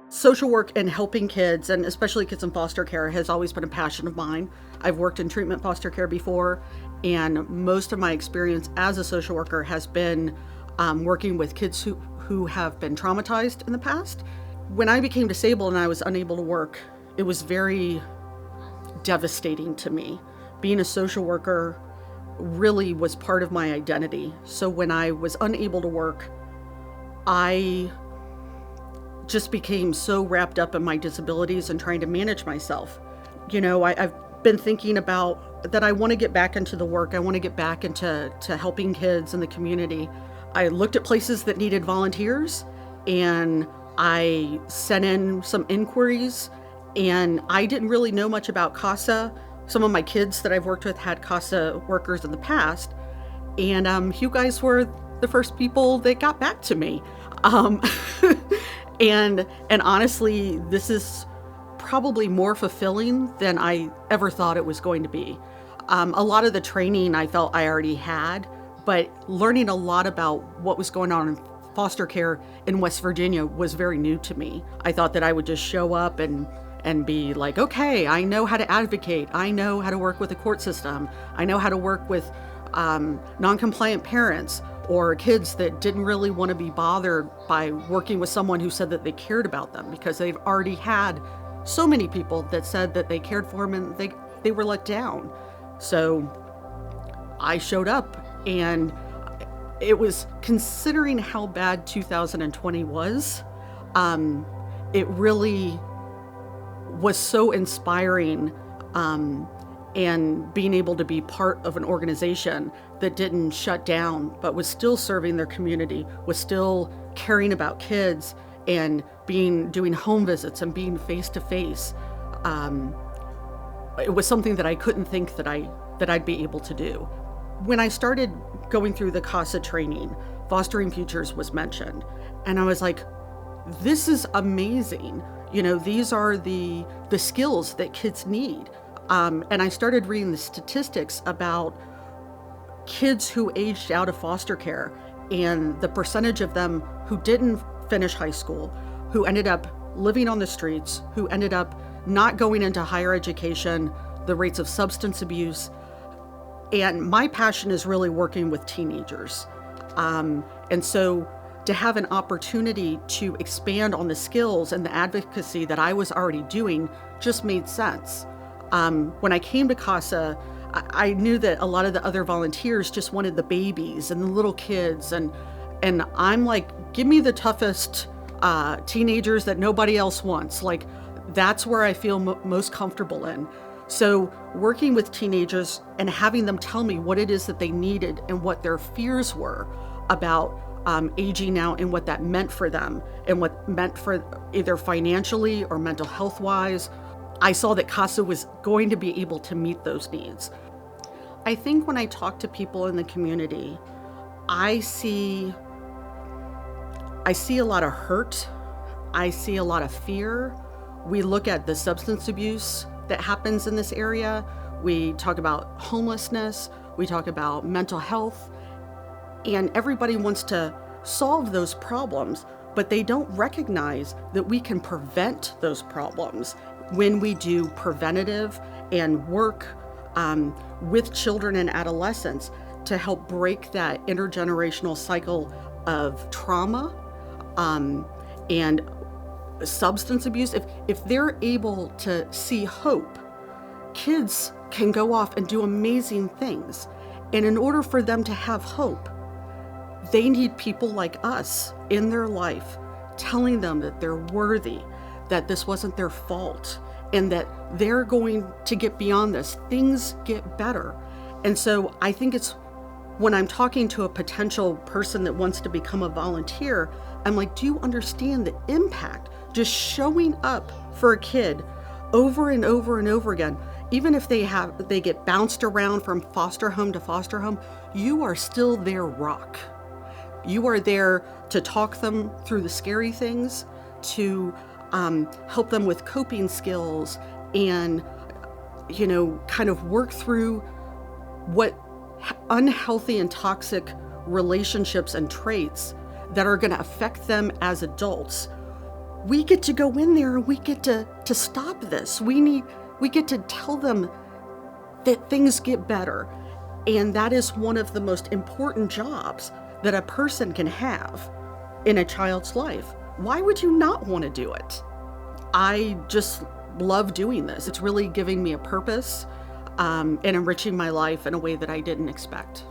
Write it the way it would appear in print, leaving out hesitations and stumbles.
Social work and helping kids, and especially kids in foster care, has always been a passion of mine. I've worked in treatment foster care before, and most of my experience as a social worker has been working with kids who have been traumatized in the past. When I became disabled and I was unable to work, it was very devastating to me. Being a social worker really was part of my identity. So when I was unable to work, I just became so wrapped up in my disabilities and trying to manage myself. I've been thinking about that I want to get back into the work. I want to get back into helping kids in the community. I looked at places that needed volunteers, and I sent in some inquiries, and I didn't really know much about CASA. Some of my kids that I've worked with had CASA workers in the past, and you guys were the first people that got back to me. And honestly, this is probably more fulfilling than I ever thought it was going to be. A lot of the training I felt I already had, but learning a lot about what was going on in foster care in West Virginia was very new to me. I thought that I would just show up and be like, okay, I know how to advocate. I know how to work with the court system. I know how to work with non-compliant parents or kids that didn't really want to be bothered by working with someone who said that they cared about them, because they've already had so many people that said that they cared for them and they were let down. So I showed up, and it was, considering how bad 2020 was, it really was so inspiring, and being able to be part of an organization that didn't shut down, but was still serving their community, was still caring about kids, and doing home visits and being face to face. It was something that I couldn't think that I'd be able to do. When I started going through the CASA training, Fostering Futures was mentioned, and I was like, this is amazing. These are the skills that kids need. And I started reading the statistics about kids who aged out of foster care and the percentage of them who didn't finish high school, who ended up living on the streets, who ended up not going into higher education, the rates of substance abuse. And my passion is really working with teenagers. And so to have an opportunity to expand on the skills and the advocacy that I was already doing just made sense. When I came to CASA, I knew that a lot of the other volunteers just wanted the babies and the little kids, and I'm like, give me the toughest teenagers that nobody else wants. Like, that's where I feel most comfortable in. So working with teenagers and having them tell me what it is that they needed and what their fears were about aging out, and what that meant for them, and what meant for either financially or mental health wise, I saw that CASA was going to be able to meet those needs. I think when I talk to people in the community, I see a lot of hurt. I see a lot of fear. We look at the substance abuse that happens in this area. We talk about homelessness. We talk about mental health. And everybody wants to solve those problems, but they don't recognize that we can prevent those problems when we do preventative and work with children and adolescents to help break that intergenerational cycle of trauma and substance abuse. If they're able to see hope, kids can go off and do amazing things. And in order for them to have hope, they need people like us in their life telling them that they're worthy, that this wasn't their fault, and that they're going to get beyond this. Things get better. And so I think it's when I'm talking to a potential person that wants to become a volunteer, I'm like, do you understand the impact? Just showing up for a kid over and over and over again, even if they get bounced around from foster home to foster home, you are still their rock. You are there to talk them through the scary things, to help them with coping skills, and kind of work through what unhealthy and toxic relationships and traits that are going to affect them as adults we get to go in there and we get to stop this. We get to tell them that things get better. And that is one of the most important jobs that a person can have in a child's life. Why would you not want to do it? I just love doing this. It's really giving me a purpose and enriching my life in a way that I didn't expect.